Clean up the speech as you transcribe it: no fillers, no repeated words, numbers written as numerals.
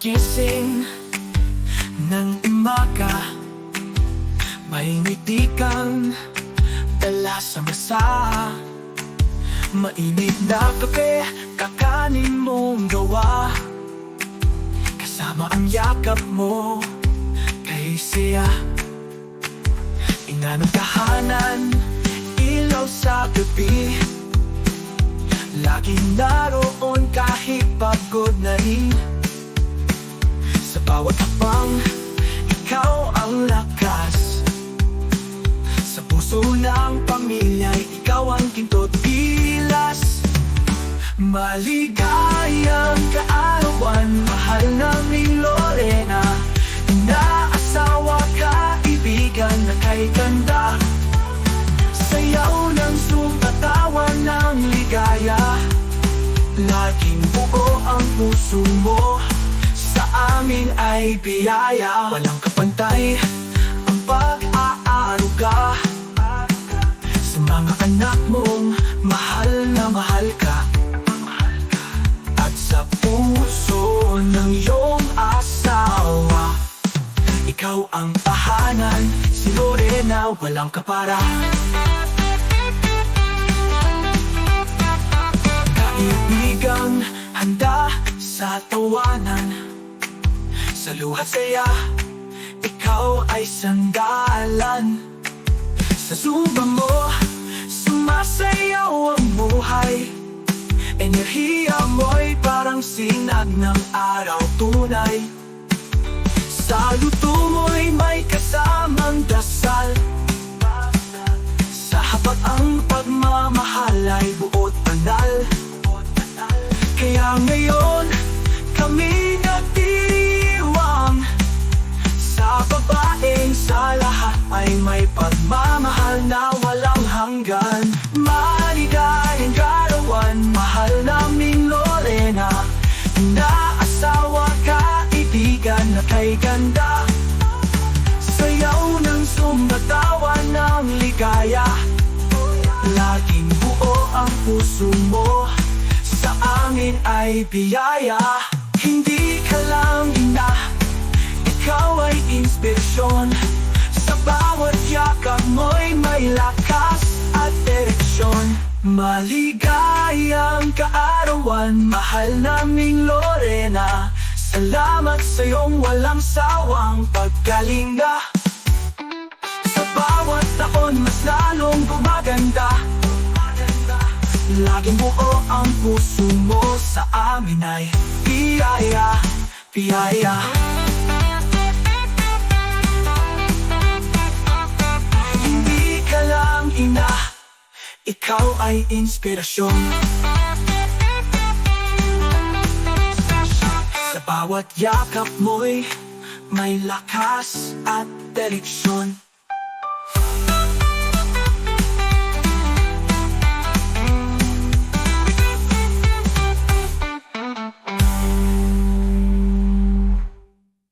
Pagising ng umaga, may ngiti kang dala sa mesa. Mainit na kape, kakanin mong gawa, kasama ang yakap mo kay siya. Ina ng tahanan, ilaw sa gabi, laging naroon kahit pagod na rin. Sa bawat hakbang, ikaw ang lakas. Sa puso ng pamilya'y ikaw ang kintot gilas. Maligayang kaarawan, mahal naming Lorena. Inaasawa ka, ibigan na kay ganda. Sayaw ng sumatawan ng ligaya, laging buo ang puso mo, sa amin ay biyaya. Walang kapantay ang pag-aaruga sa mga anak mong mahal na mahal ka. At sa puso ng iyong asawa, ikaw ang tahanan, si Lorena walang kapara. Kaibigang handa sa tawanan, sa luhat saya, ikaw ay sandalan. Sa suba mo, sumasayaw ang buhay. Enerhiya mo'y parang sinag ng araw tunay. Sa luto mo'y may kasamang dasal. Sa hapag ang pagmamahal ay buot banal. Kaya ngayon, kami nagdiriwang sa babaeng sa lahat ay may pagmamahal na walang hanggan. Maligayang kaarawan, mahal naming Lorena. Inaasawa ka, ibigan na kay ganda. Sayaw ng sumatawan ng ligaya, laging buo ang puso mo, sa amin ay biyaya. Hindi ka lang ina, ikaw ay inspirasyon. Sa bawat yakap mo'y may lakas at direksyon. Maligayang kaarawan, mahal naming Lorena. Salamat sa iyong walang sawang pagkalinga. Sa bawat taon mas lalong gumaganda, laging buo ang puso mo, sa amin ay biyaya, biyaya. Hindi ka lang ina, ikaw ay inspirasyon. Sa bawat yakap mo'y may lakas at direksyon.